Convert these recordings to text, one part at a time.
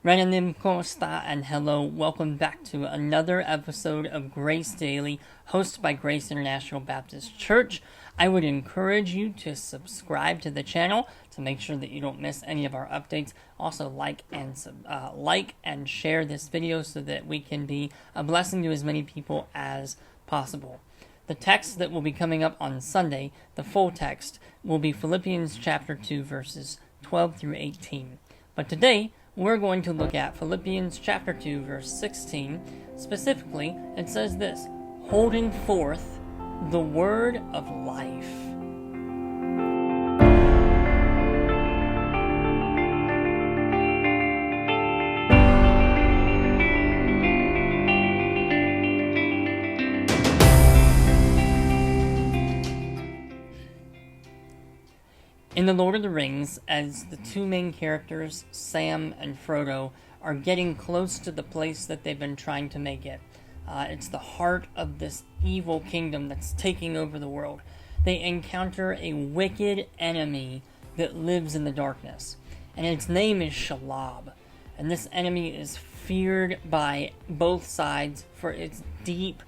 Renanim Costa and hello, welcome back to another episode of Grace Daily, hosted by Grace International Baptist Church. I would encourage you to subscribe to the channel to make sure that you don't miss any of our updates. Also, like and share this video so that we can be a blessing to as many people as possible. The text that will be coming up on Sunday, the full text, will be Philippians chapter 2, verses 12 through 18. But today, we're going to look at Philippians chapter 2, verse 16. Specifically, it says this: holding forth the word of life. In The Lord of the Rings, as the two main characters, Sam and Frodo, are getting close to the place that they've been trying to make it, it's the heart of this evil kingdom that's taking over the world. They encounter a wicked enemy that lives in the darkness, and its name is Shelob. And this enemy is feared by both sides for its deep,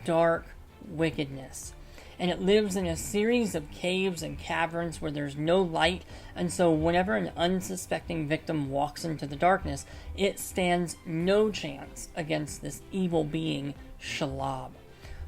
dark wickedness. And it lives in a series of caves and caverns where there's no light, and so whenever an unsuspecting victim walks into the darkness, it stands no chance against this evil being, Shelob.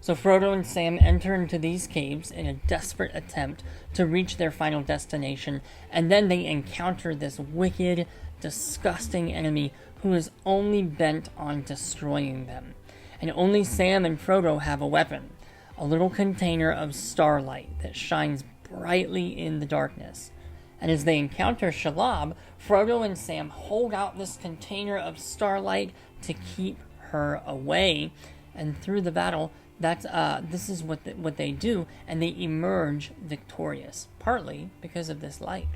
So Frodo and Sam enter into these caves in a desperate attempt to reach their final destination, and then they encounter this wicked, disgusting enemy who is only bent on destroying them. And only Sam and Frodo have a weapon. A little container of starlight that shines brightly in the darkness. And as they encounter Shelob, Frodo and Sam hold out this container of starlight to keep her away. And through the battle, this is what they do, and they emerge victorious, partly because of this light.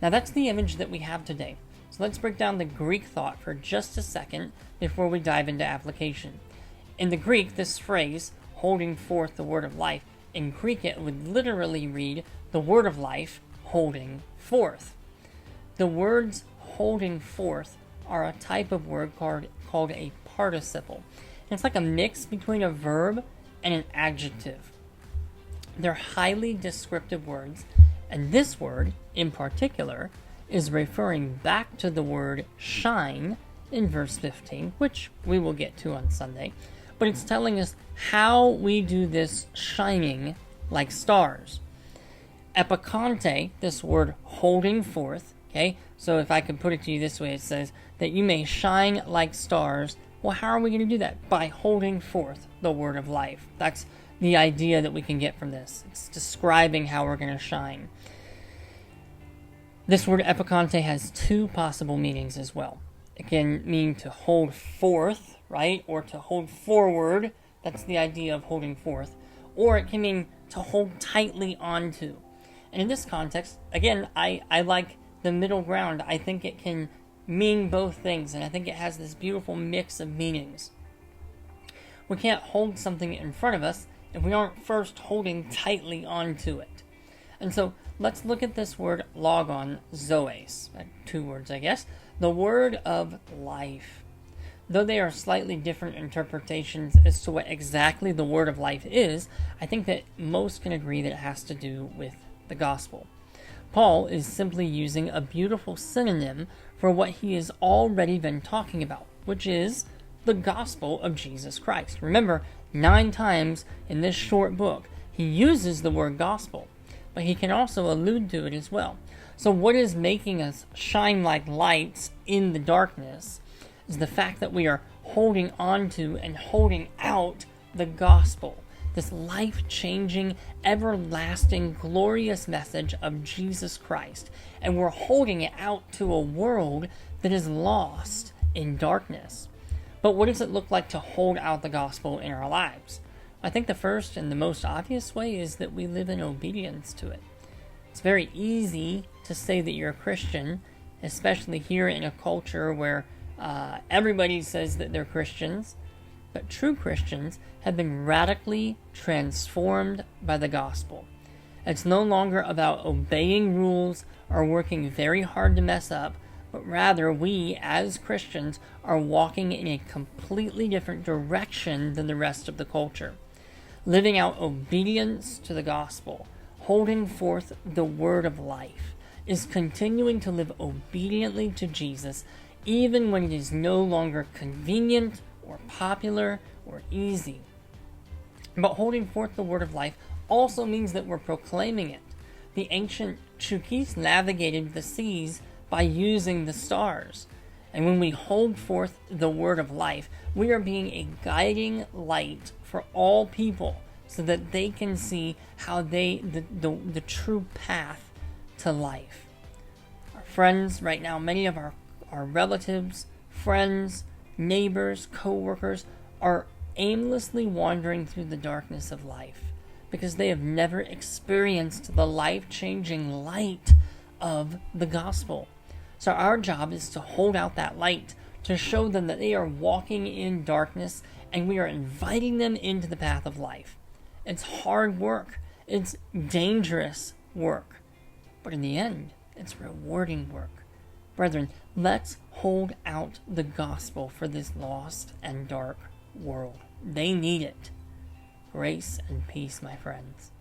Now that's the image that we have today. So let's break down the Greek thought for just a second before we dive into application. In the Greek, this phrase, holding forth the word of life, in Greek it would literally read, the word of life holding forth. The words holding forth are a type of word called a participle. And it's like a mix between a verb and an adjective. They're highly descriptive words, and this word, in particular, is referring back to the word shine in verse 15, which we will get to on Sunday. But it's telling us how we do this shining like stars. Epikante, this word holding forth, okay? So if I could put it to you this way, it says that you may shine like stars. Well, how are we going to do that? By holding forth the word of life. That's the idea that we can get from this. It's describing how we're going to shine. This word epikante has two possible meanings as well. It can mean to hold forth, right? Or to hold forward. That's the idea of holding forth. Or it can mean to hold tightly onto. And in this context, again, I like the middle ground. I think it can mean both things, and I think it has this beautiful mix of meanings. We can't hold something in front of us if we aren't first holding tightly onto it. And so let's look at this word logon, zoes. Two words, I guess. The word of life. Though they are slightly different interpretations as to what exactly the word of life is, I think that most can agree that it has to do with the gospel. Paul is simply using a beautiful synonym for what he has already been talking about, which is the gospel of Jesus Christ. Remember, 9 times in this short book, he uses the word gospel, but he can also allude to it as well. So what is making us shine like lights in the darkness is the fact that we are holding on to and holding out the gospel, this life-changing, everlasting, glorious message of Jesus Christ. And we're holding it out to a world that is lost in darkness. But what does it look like to hold out the gospel in our lives? I think the first and the most obvious way is that we live in obedience to it. It's very easy to say that you're a Christian, especially here in a culture where everybody says that they're Christians, but true Christians have been radically transformed by the gospel. It's no longer about obeying rules or working very hard to mess up, but rather we, as Christians, are walking in a completely different direction than the rest of the culture. Living out obedience to the gospel, holding forth the word of life, is continuing to live obediently to Jesus, even when it is no longer convenient or popular or easy. But holding forth the word of life also means that we're proclaiming it. The ancient Chukis navigated the seas by using the stars. And when we hold forth the word of life, we are being a guiding light for all people so that they can see how the true path to life. Our friends right now, many of our relatives, friends, neighbors, co-workers are aimlessly wandering through the darkness of life because they have never experienced the life-changing light of the gospel. So our job is to hold out that light, to show them that they are walking in darkness, and we are inviting them into the path of life. It's hard work. It's dangerous work. But in the end, it's rewarding work. Brethren, let's hold out the gospel for this lost and dark world. They need it. Grace and peace, my friends.